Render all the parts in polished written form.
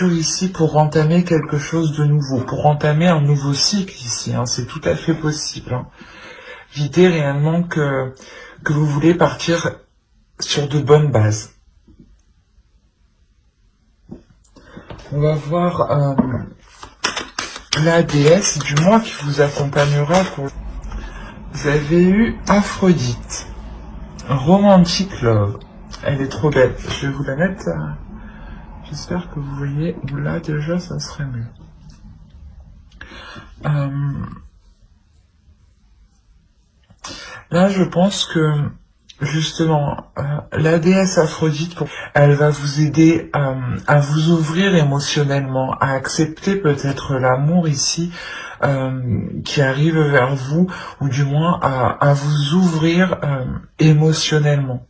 ici pour entamer quelque chose de nouveau, pour entamer un nouveau cycle ici, hein, c'est tout à fait possible. Hein. L'idée réellement que vous voulez partir sur de bonnes bases. On va voir la déesse du mois qui vous accompagnera pour... Vous avez eu Aphrodite, Romantic Love. Elle est trop belle. Je vais vous la mettre... J'espère que vous voyez. Là déjà ça serait mieux. Là je pense que justement la déesse Aphrodite, elle va vous aider à vous ouvrir émotionnellement, à accepter peut-être l'amour ici qui arrive vers vous, ou du moins à vous ouvrir émotionnellement.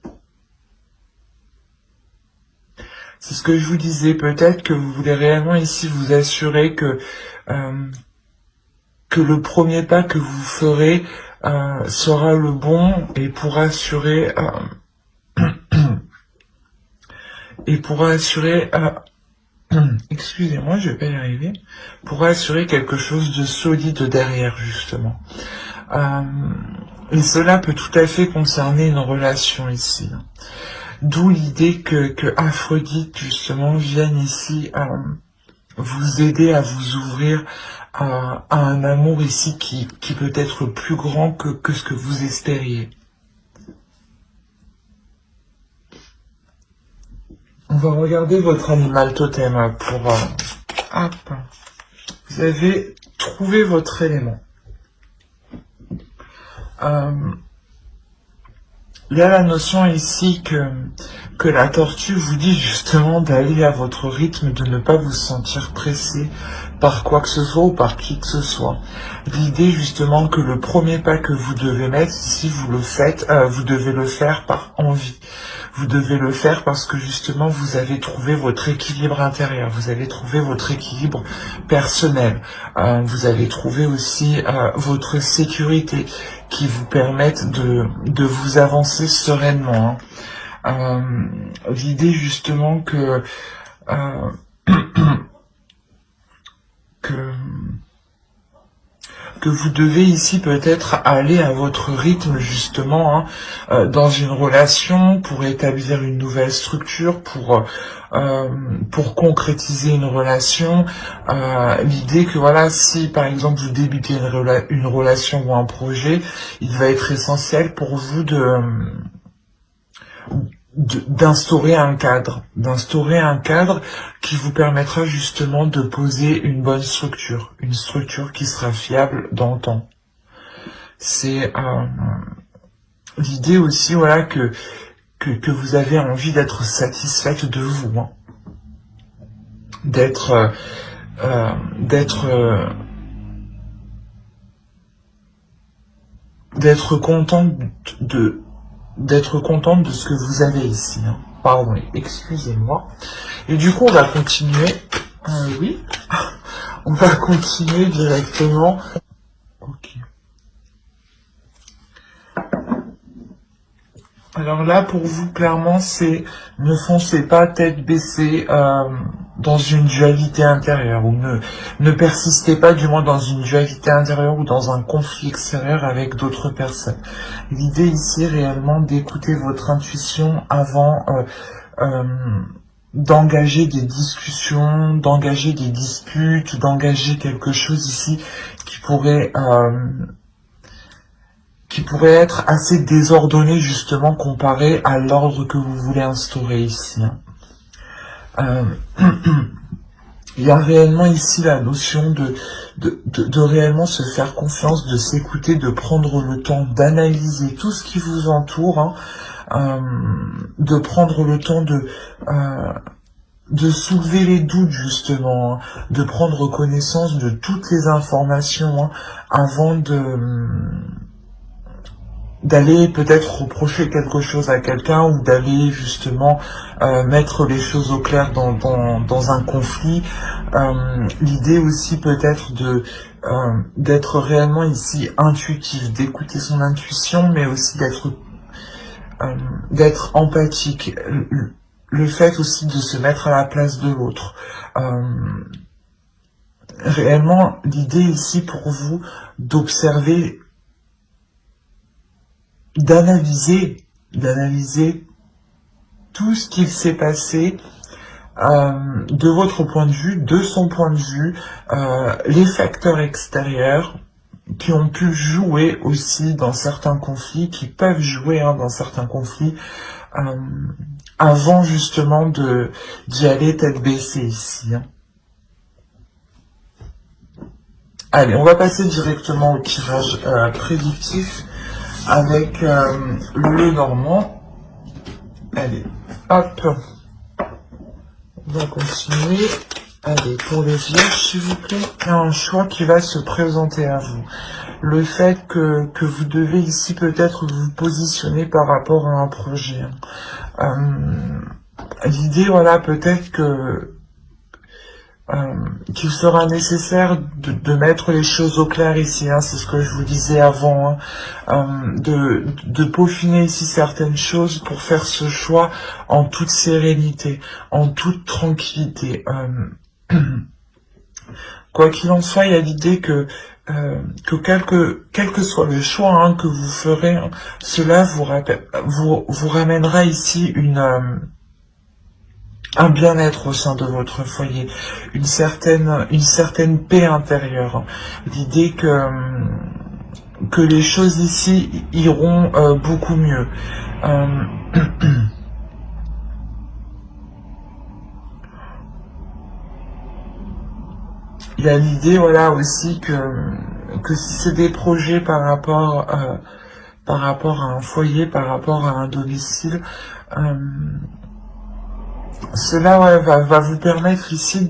C'est ce que je vous disais, peut-être que vous voulez réellement ici vous assurer que le premier pas que vous ferez sera le bon et pourra assurer excusez-moi, je vais pas y arriver, pourra assurer quelque chose de solide derrière justement. Et cela peut tout à fait concerner une relation ici. D'où l'idée que Aphrodite justement vienne ici vous aider à vous ouvrir à un amour ici qui peut être plus grand que ce que vous espériez. On va regarder votre animal totem pour... hop. Vous avez trouvé votre élément. Il y a la notion ici que la tortue vous dit justement d'aller à votre rythme, de ne pas vous sentir pressé par quoi que ce soit ou par qui que ce soit. L'idée justement que le premier pas que vous devez mettre ici, vous le faites, vous devez le faire par envie. Vous devez le faire parce que justement vous avez trouvé votre équilibre intérieur, vous avez trouvé votre équilibre personnel, vous avez trouvé aussi votre sécurité qui vous permettent de vous avancer sereinement. Hein. L'idée justement que vous devez ici peut-être aller à votre rythme justement dans une relation pour établir une nouvelle structure, pour concrétiser une relation. L'idée que voilà, si par exemple vous débutez une relation ou un projet, il va être essentiel pour vous d'instaurer un cadre qui vous permettra justement de poser une bonne structure, une structure qui sera fiable dans le temps. C'est l'idée aussi, voilà, que vous avez envie d'être satisfaite de vous, hein. d'être contente de ce que vous avez ici. Hein. Pardon, excusez-moi. Et du coup, on va continuer. Oui, on va continuer directement. Ok. Alors là, pour vous, clairement, c'est ne foncez pas tête baissée dans une dualité intérieure, ou ne persistez pas du moins dans une dualité intérieure ou dans un conflit extérieur avec d'autres personnes. L'idée ici est réellement d'écouter votre intuition avant d'engager des discussions, d'engager des disputes, d'engager quelque chose ici qui pourrait être assez désordonné justement comparé à l'ordre que vous voulez instaurer ici. Il y a réellement ici la notion de réellement se faire confiance, de s'écouter, de prendre le temps d'analyser tout ce qui vous entoure, hein, de prendre le temps de soulever les doutes justement, hein, de prendre connaissance de toutes les informations, hein, avant d'aller peut-être reprocher quelque chose à quelqu'un ou d'aller justement mettre les choses au clair dans un conflit. L'idée aussi peut-être d'être réellement ici intuitif, d'écouter son intuition, mais aussi d'être empathique. le fait aussi de se mettre à la place de l'autre. Réellement, l'idée ici pour vous d'observer, d'analyser tout ce qu'il s'est passé de votre point de vue, de son point de vue, les facteurs extérieurs qui ont pu jouer aussi dans certains conflits, qui peuvent jouer dans certains conflits, avant justement d'y aller tête baissée ici. Allez, on va passer directement au tirage prédictif avec le Normand. Allez, hop, on va continuer. Allez, pour les vierges, s'il vous plaît, il y a un choix qui va se présenter à vous. Le fait que vous devez ici peut-être vous positionner par rapport à un projet. L'idée, voilà, peut-être qu'il sera nécessaire de mettre les choses au clair ici, c'est ce que je vous disais avant, de peaufiner ici certaines choses pour faire ce choix en toute sérénité, en toute tranquillité. Quoi qu'il en soit, il y a l'idée que quel que soit le choix que vous ferez, cela vous ramènera ici un bien-être au sein de votre foyer, une certaine paix intérieure. L'idée que les choses ici iront beaucoup mieux. Il y a l'idée, voilà, aussi que si c'est des projets par rapport à un foyer, par rapport à un domicile, cela va vous permettre ici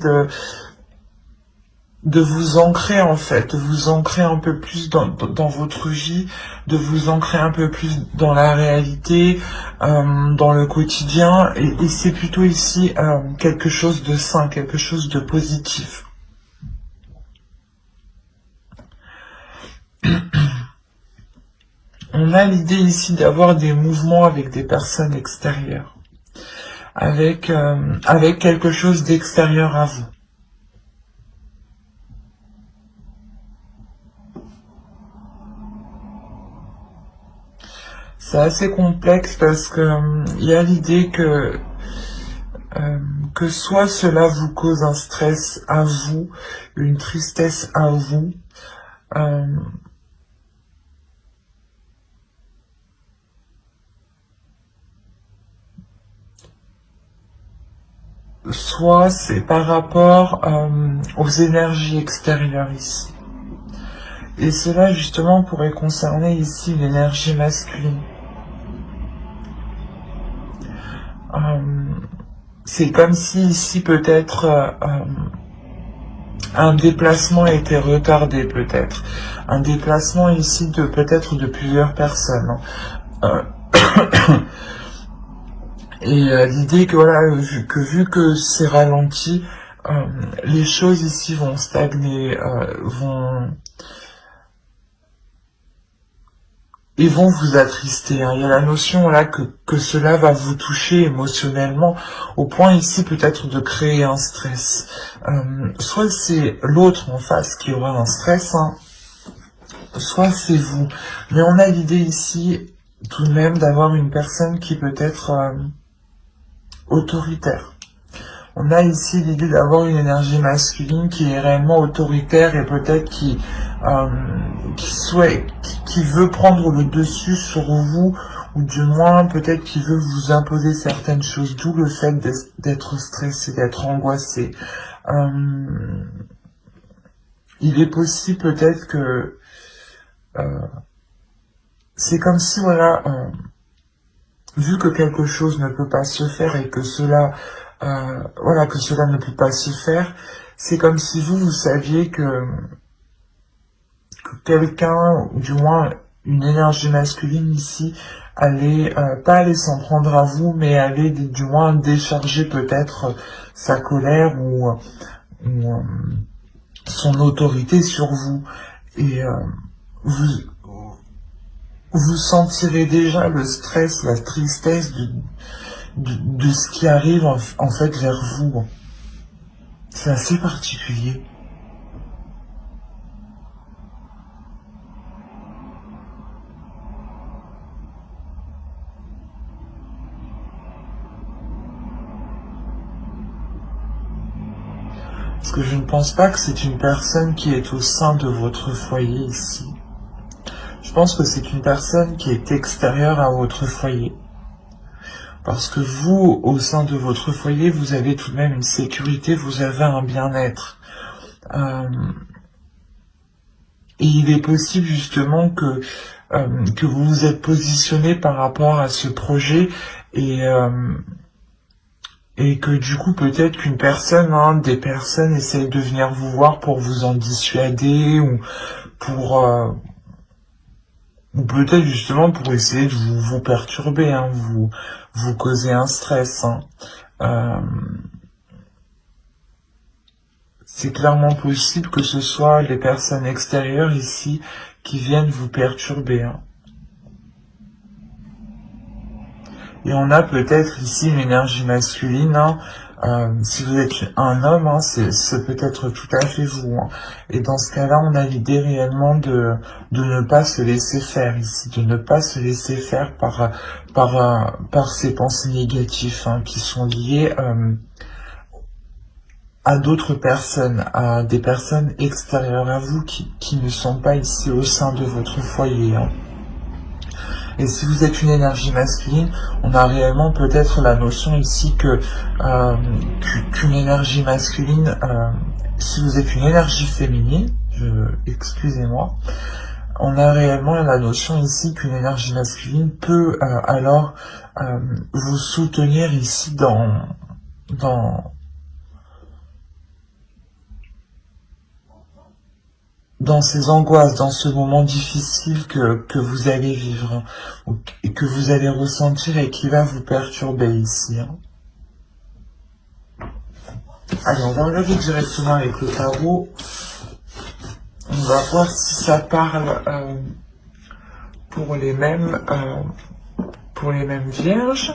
de vous ancrer en fait, de vous ancrer un peu plus dans votre vie, de vous ancrer un peu plus dans la réalité, dans le quotidien, et c'est plutôt ici quelque chose de sain, quelque chose de positif. On a l'idée ici d'avoir des mouvements avec des personnes extérieures, avec quelque chose d'extérieur à vous. C'est assez complexe parce que il y a l'idée que soit cela vous cause un stress à vous, une tristesse à vous, soit c'est par rapport aux énergies extérieures ici. Et cela justement pourrait concerner ici l'énergie masculine. C'est comme si ici peut-être un déplacement a été retardé peut-être. Un déplacement ici peut-être de plusieurs personnes. Et l'idée que voilà, vu que c'est ralenti, les choses ici vont stagner, et vont vous attrister. Il y a la notion là que cela va vous toucher émotionnellement au point ici peut-être de créer un stress. Soit c'est l'autre en face qui aura un stress, soit c'est vous. Mais on a l'idée ici tout de même d'avoir une personne qui peut être autoritaire. On a ici l'idée d'avoir une énergie masculine qui est réellement autoritaire et peut-être qui veut prendre le dessus sur vous, ou du moins peut-être qui veut vous imposer certaines choses, d'où le fait d'être stressé, d'être angoissé. Il est possible peut-être que c'est comme si voilà, vu que quelque chose ne peut pas se faire et que cela que cela ne peut pas se faire, c'est comme si vous saviez que quelqu'un, ou du moins une énergie masculine ici, allait, pas aller s'en prendre à vous, mais allait du moins décharger peut-être sa colère ou son autorité sur vous. Et vous sentirez déjà le stress, la tristesse de ce qui arrive en fait vers vous. C'est assez particulier. Parce que je ne pense pas que c'est une personne qui est au sein de votre foyer ici. Je pense que c'est une personne qui est extérieure à votre foyer. Parce que vous, au sein de votre foyer, vous avez tout de même une sécurité, vous avez un bien-être. Et il est possible justement que vous vous êtes positionné par rapport à ce projet et que du coup peut-être qu'une personne, des personnes essayent de venir vous voir pour vous en dissuader ou ou peut-être justement pour essayer de vous perturber, vous causer un stress. C'est clairement possible que ce soit les personnes extérieures ici qui viennent vous perturber. Et on a peut-être ici une énergie masculine. Si vous êtes un homme, c'est peut-être tout à fait vous. Et dans ce cas-là, on a l'idée réellement de ne pas se laisser faire ici, de ne pas se laisser faire par ces pensées négatives qui sont liées à d'autres personnes, à des personnes extérieures à vous qui ne sont pas ici au sein de votre foyer. Et si vous êtes une énergie masculine, on a réellement peut-être la notion ici qu'une énergie masculine, si vous êtes une énergie féminine, excusez-moi, on a réellement la notion ici qu'une énergie masculine peut alors vous soutenir ici dans ces angoisses, dans ce moment difficile que vous allez vivre, et que vous allez ressentir et qui va vous perturber ici. Allez, on va regarder directement avec le tarot. On va voir si ça parle pour les mêmes vierges.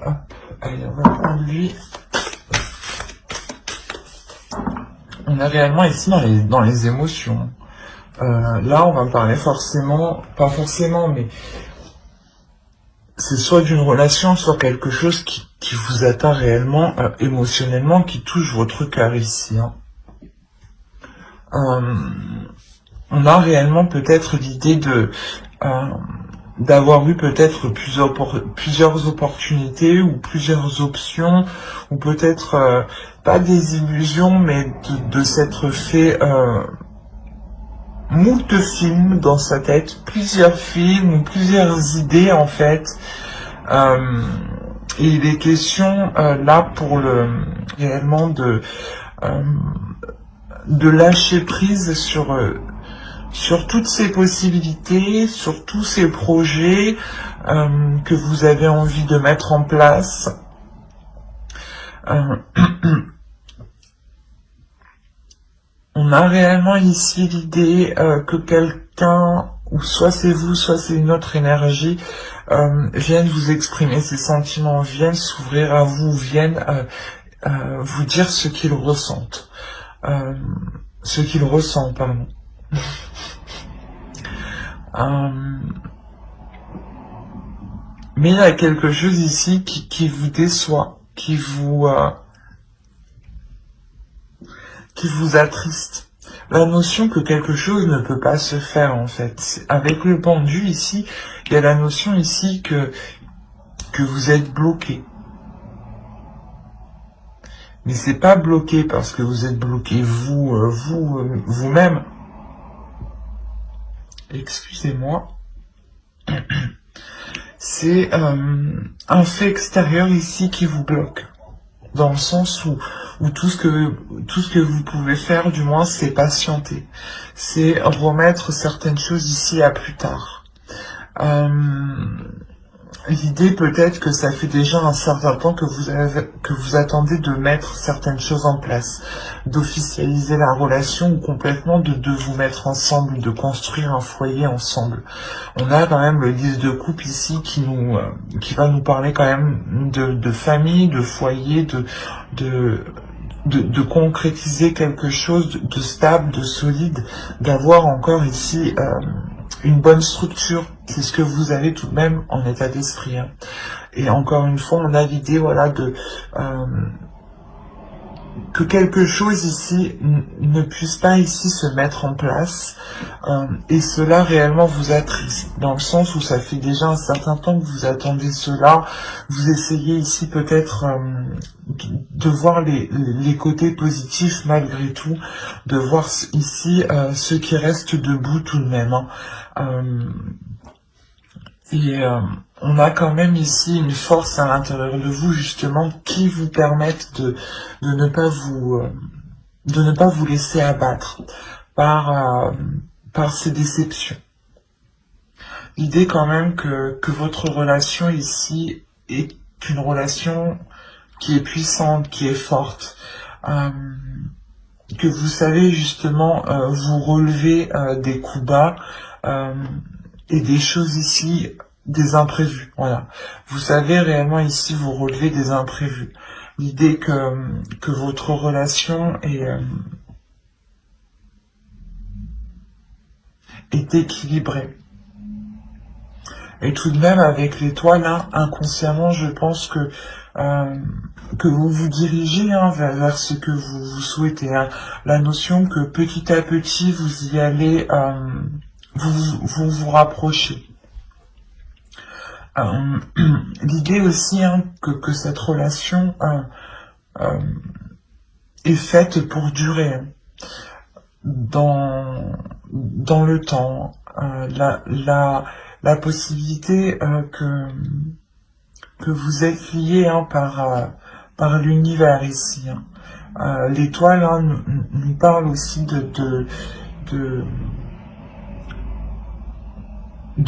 Hop, allez, on va prendre lui. On est réellement ici dans les émotions. Là, on va parler pas forcément, mais c'est soit d'une relation, soit quelque chose qui vous atteint réellement émotionnellement, qui touche votre cœur ici. On a réellement peut-être l'idée d'avoir eu peut-être plusieurs opportunités ou plusieurs options, ou peut-être pas des illusions, mais de s'être fait moult films dans sa tête, plusieurs films ou plusieurs idées en fait. Et il est question là pour réellement de lâcher prise sur toutes ces possibilités, sur tous ces projets que vous avez envie de mettre en place. On a réellement ici l'idée que quelqu'un, ou soit c'est vous, soit c'est une autre énergie, vienne vous exprimer ses sentiments, vienne s'ouvrir à vous, vienne vous dire ce qu'ils ressentent. Ce qu'ils ressentent, pardon. Mais il y a quelque chose ici qui vous déçoit, qui vous attriste. La notion que quelque chose ne peut pas se faire en fait. Avec le pendu ici, il y a la notion ici que vous êtes bloqué. Mais c'est pas bloqué parce que vous êtes bloqué vous-même. Excusez-moi. C'est un fait extérieur ici qui vous bloque. Dans le sens où tout ce que vous pouvez faire, du moins, c'est patienter. C'est remettre certaines choses ici à plus tard. L'idée peut-être que ça fait déjà un certain temps que vous attendez de mettre certaines choses en place, d'officialiser la relation ou complètement de vous mettre ensemble, de construire un foyer ensemble. On a quand même le 10 de coupe ici qui va nous parler quand même de famille, de foyer, de concrétiser quelque chose de stable, de solide, d'avoir encore ici une bonne structure. C'est ce que vous avez tout de même en état d'esprit. Hein. Et encore une fois, on a l'idée, voilà, que quelque chose ici ne puisse pas ici se mettre en place, et cela réellement vous attriste, dans le sens où ça fait déjà un certain temps que vous attendez cela, vous essayez ici peut-être de voir les côtés positifs malgré tout, de voir ici ce qui reste debout tout de même. Hein. On a quand même ici une force à l'intérieur de vous justement qui vous permettent de ne pas vous laisser abattre par ces déceptions. L'idée quand même que votre relation ici est une relation qui est puissante, qui est forte, que vous savez justement vous relever des coups bas, et des choses ici, des imprévus, voilà. Vous savez réellement ici vous relever des imprévus. L'idée que votre relation est équilibrée. Et tout de même avec l'étoile, hein, inconsciemment, je pense que vous vous dirigez hein, vers ce que vous souhaitez. Hein. La notion que petit à petit vous y allez, vous rapprochez. L'idée aussi hein, que cette relation est faite pour durer hein, dans le temps. La possibilité que vous êtes lié hein, par l'univers ici. Hein. L'étoile hein, nous parle aussi de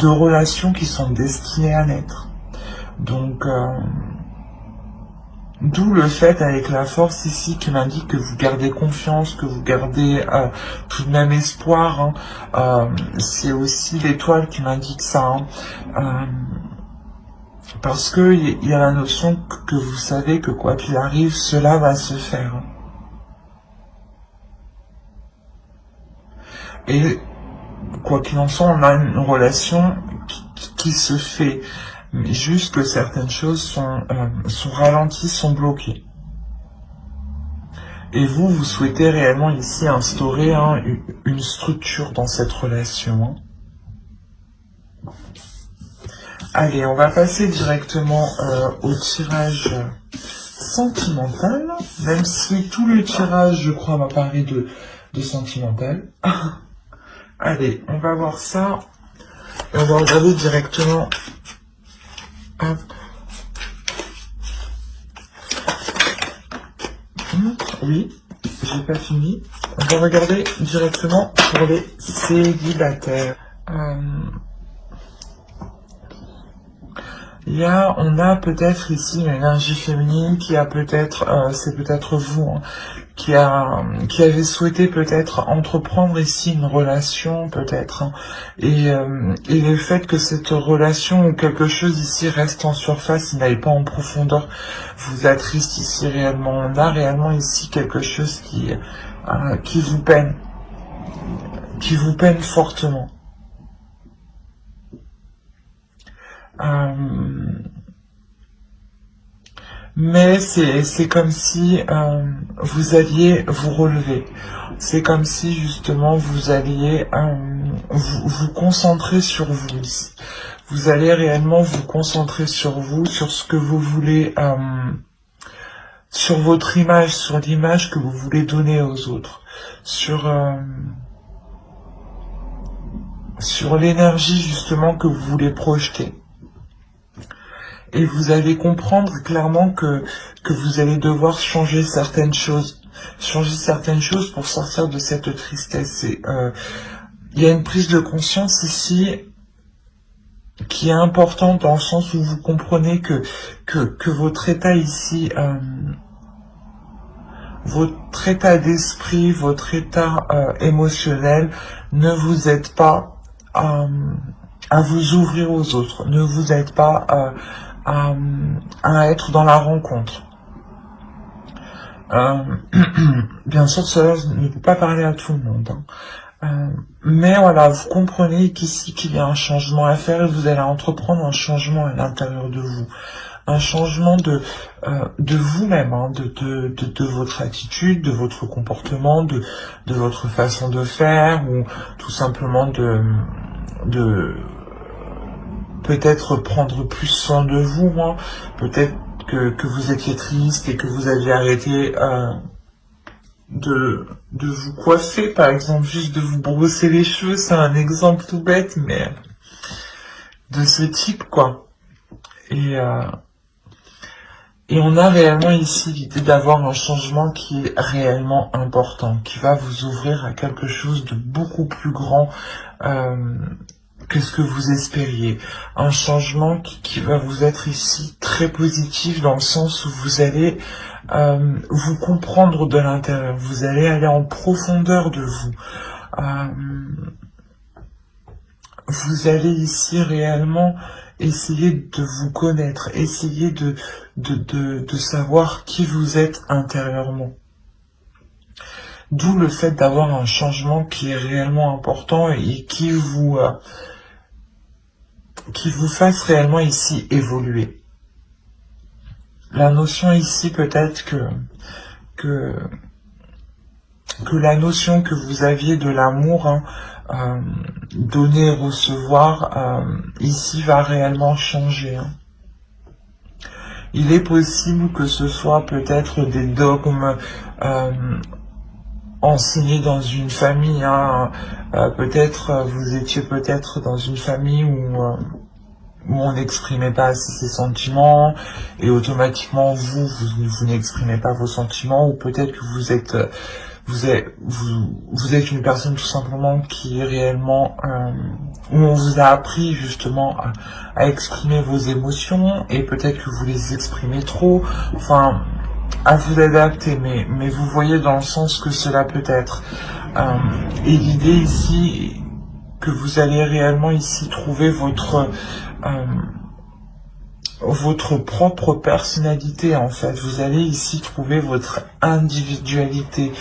relations qui sont destinées à naître. Donc, d'où le fait avec la force ici qui m'indique que vous gardez confiance, que vous gardez tout de même espoir. Hein. C'est aussi l'étoile qui m'indique ça. Hein. Parce que il y a la notion que vous savez que quoi qu'il arrive, cela va se faire. Et quoi qu'il en soit, on a une relation qui se fait, mais juste que certaines choses sont ralenties, sont bloquées. Et vous souhaitez réellement ici instaurer hein, une structure dans cette relation. Hein. Allez, on va passer directement au tirage sentimental, même si tout le tirage, je crois, va parler de sentimental. Allez, on va voir ça, et on va regarder directement. Hop. Oui, j'ai pas fini. On va regarder directement pour les célibataires. On a peut-être ici une énergie féminine qui a peut-être, c'est peut-être vous, hein, qui avait souhaité peut-être entreprendre ici une relation, peut-être, hein, et le fait que cette relation ou quelque chose ici reste en surface, il n'aille pas en profondeur, vous attriste ici réellement. On a réellement ici quelque chose qui vous peine fortement. Mais c'est comme si vous alliez vous relever. C'est comme si justement vous alliez vous concentrer sur vous ici. Vous allez réellement vous concentrer sur vous, sur ce que vous voulez, sur votre image, sur l'image que vous voulez donner aux autres, sur l'énergie justement que vous voulez projeter. Et vous allez comprendre clairement que vous allez devoir changer certaines choses pour sortir de cette tristesse. Il y a une prise de conscience ici qui est importante dans le sens où vous comprenez que votre état ici, votre état d'esprit, votre état émotionnel ne vous aide pas à vous ouvrir aux autres, ne vous aide pas à être dans la rencontre. Bien sûr, cela ne peut pas parler à tout le monde, hein. Mais voilà, vous comprenez qu'ici qu'il y a un changement à faire et vous allez entreprendre un changement à l'intérieur de vous. Un changement de vous-même, hein, de votre attitude, de votre comportement, de votre façon de faire, ou tout simplement de peut-être prendre plus soin de vous, hein. Peut-être que vous étiez triste et que vous aviez arrêté de vous coiffer, par exemple, juste de vous brosser les cheveux, c'est un exemple tout bête, mais de ce type, quoi. Et on a réellement ici l'idée d'avoir un changement qui est réellement important, qui va vous ouvrir à quelque chose de beaucoup plus grand que ce que vous espériez. Un changement qui va vous être ici très positif dans le sens où vous allez vous comprendre de l'intérieur, vous allez aller en profondeur de vous. Vous allez ici réellement essayer de vous connaître, essayer de savoir qui vous êtes intérieurement. D'où le fait d'avoir un changement qui est réellement important et qui vous fasse réellement ici évoluer. La notion ici peut-être que la notion que vous aviez de l'amour, hein, donner et recevoir, ici va réellement changer, hein. Il est possible que ce soit peut-être des dogmes enseignés dans une famille, hein. Peut-être vous étiez peut-être dans une famille où on n'exprimait pas assez ses sentiments et automatiquement vous n'exprimez pas vos sentiments, ou peut-être que vous êtes une personne tout simplement qui est réellement où on vous a appris justement à exprimer vos émotions et peut-être que vous les exprimez trop, enfin à vous adapter, mais vous voyez dans le sens que cela peut être. Et l'idée ici que vous allez réellement ici trouver votre propre personnalité, en fait. Vous allez ici trouver votre individualité.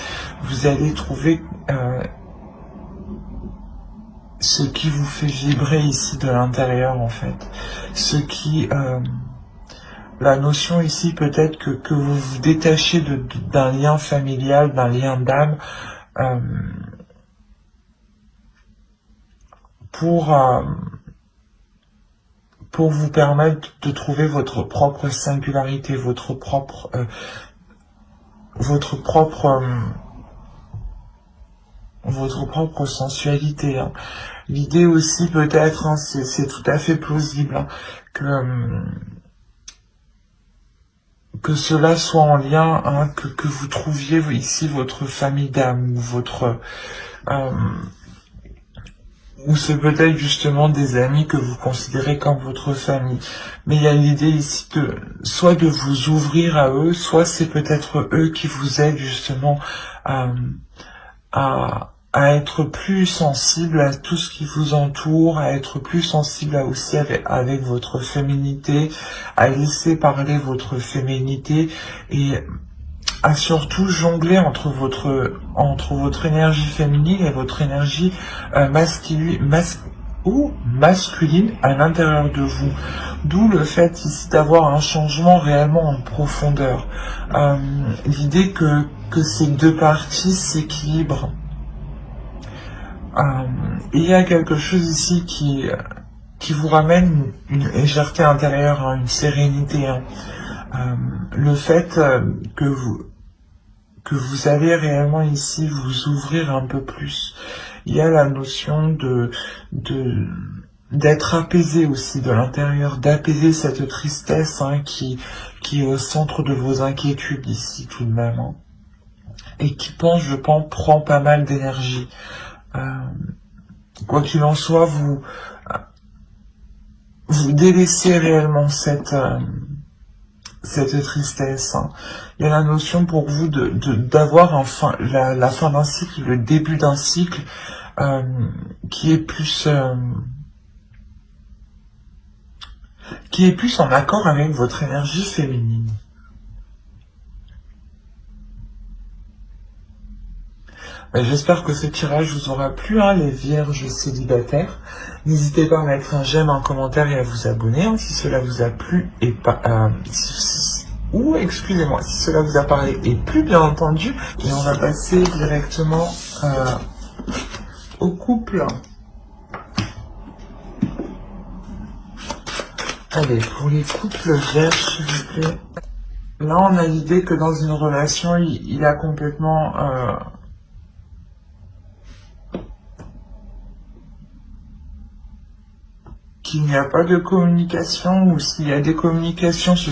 Vous allez trouver ce qui vous fait vibrer ici de l'intérieur, en fait. Ce qui... la notion ici peut-être que vous vous détachez d'un lien familial, d'un lien d'âme, pour vous permettre de trouver votre propre singularité, votre propre sensualité, hein. L'idée aussi peut-être, hein, c'est tout à fait plausible, hein, que cela soit en lien, hein, que vous trouviez ici votre famille d'âme, ou c'est peut-être justement des amis que vous considérez comme votre famille. Mais il y a l'idée ici soit de vous ouvrir à eux, soit c'est peut-être eux qui vous aident justement à être plus sensible à tout ce qui vous entoure, à être plus sensible aussi avec votre féminité, à laisser parler votre féminité et à surtout jongler entre votre énergie féminine et votre énergie masculine à l'intérieur de vous. D'où le fait ici d'avoir un changement réellement en profondeur. L'idée que ces deux parties s'équilibrent. Il y a quelque chose ici qui vous ramène une légèreté intérieure, hein, une sérénité, hein. Le fait que vous allez réellement ici vous ouvrir un peu plus. Il y a la notion d'être apaisé aussi de l'intérieur, d'apaiser cette tristesse, hein, qui est au centre de vos inquiétudes ici tout de même, hein, et qui je pense, prend pas mal d'énergie. Quoi qu'il en soit, vous délaissez réellement cette tristesse. Hein. Il y a la notion pour vous d'avoir enfin la fin d'un cycle, le début d'un cycle qui est plus en accord avec votre énergie féminine. J'espère que ce tirage vous aura plu, hein, les vierges célibataires. N'hésitez pas à mettre un j'aime, un commentaire et à vous abonner hein, si cela vous a plu et pas... ou excusez-moi, si cela vous a parlé et plu bien entendu. Et on va passer directement au couple. Allez, pour les couples vierges, s'il vous plaît. Là, on a l'idée que dans une relation, il a complètement... qu'il n'y a pas de communication, ou s'il y a des communications, ce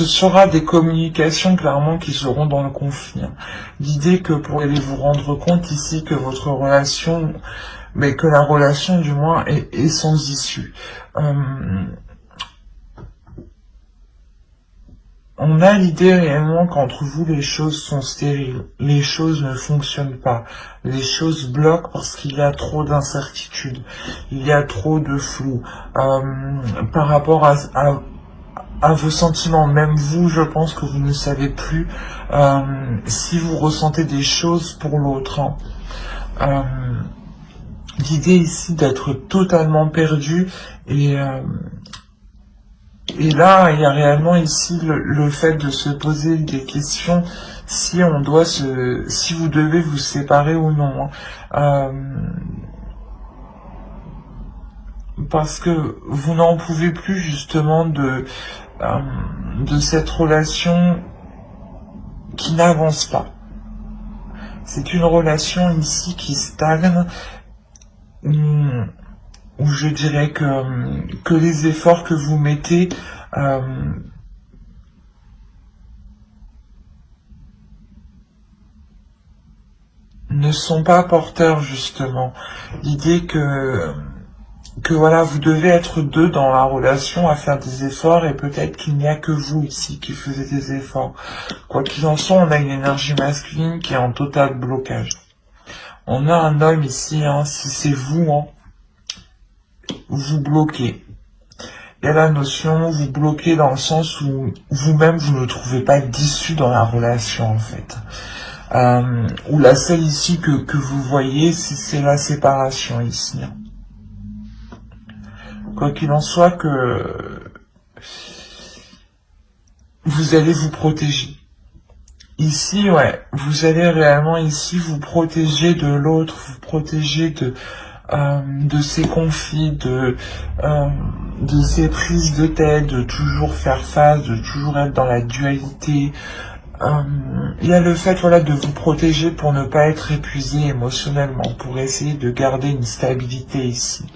sera des communications clairement qui seront dans le conflit. L'idée que pour aller vous rendre compte ici que votre relation, mais que la relation du moins est sans issue. On a l'idée réellement qu'entre vous les choses sont stériles, les choses ne fonctionnent pas, les choses bloquent parce qu'il y a trop d'incertitudes, il y a trop de flou par rapport à vos sentiments. Même vous, je pense que vous ne savez plus si vous ressentez des choses pour l'autre. Hein. L'idée ici d'être totalement perdu et là, il y a réellement ici le fait de se poser des questions si on doit si vous devez vous séparer ou non. Parce que vous n'en pouvez plus justement de cette relation qui n'avance pas. C'est une relation ici qui stagne, où je dirais que les efforts que vous mettez ne sont pas porteurs justement. L'idée que voilà, vous devez être deux dans la relation à faire des efforts et peut-être qu'il n'y a que vous ici qui faisiez des efforts. Quoi qu'il en soit, on a une énergie masculine qui est en total blocage. On a un homme ici, hein, si c'est vous, hein, vous bloquez. Il y a la notion, vous bloquez dans le sens où vous-même, vous ne trouvez pas d'issue dans la relation, en fait. Ou la seule issue que vous voyez, c'est la séparation ici. Quoi qu'il en soit, que vous allez vous protéger. Ici, ouais, vous allez réellement ici vous protéger de l'autre, vous protéger de ces conflits, de ces prises de tête, de toujours faire face, de toujours être dans la dualité. Il y a le fait, voilà, de vous protéger pour ne pas être épuisé émotionnellement, pour essayer de garder une stabilité ici.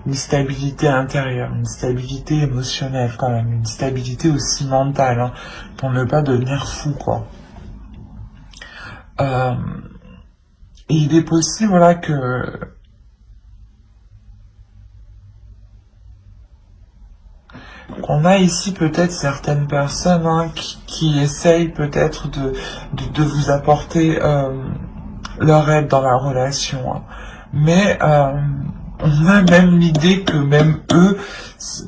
Une stabilité intérieure, une stabilité émotionnelle quand même, une stabilité aussi mentale, hein, pour ne pas devenir fou, quoi. Et il est possible, voilà, qu'on a ici peut-être certaines personnes hein, qui essayent peut-être de vous apporter leur aide dans la relation. Hein. Mais on a même l'idée que même eux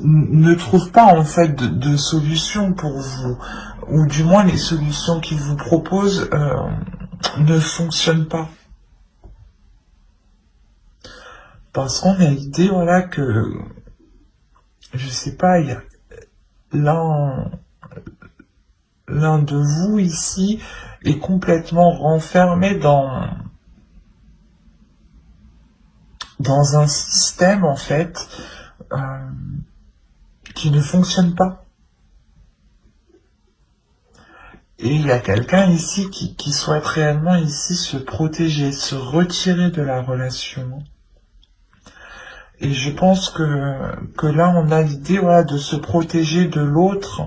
ne trouvent pas en fait de solution pour vous. Ou du moins les solutions qu'ils vous proposent ne fonctionnent pas. Parce qu'on a l'idée, voilà, que je sais pas, il y a l'un de vous ici est complètement renfermé dans un système en fait qui ne fonctionne pas. Et il y a quelqu'un ici qui souhaite réellement ici se protéger, se retirer de la relation. Et je pense que là, on a l'idée voilà, de se protéger de l'autre.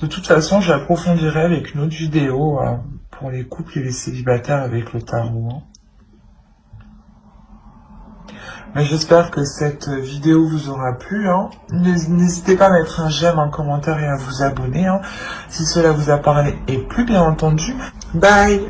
De toute façon, j'approfondirai avec une autre vidéo pour les couples et les célibataires avec le tarot. Hein. Mais j'espère que cette vidéo vous aura plu. Hein. N'hésitez pas à mettre un j'aime, un commentaire et à vous abonner. Hein, si cela vous a parlé. Et plus bien entendu, bye!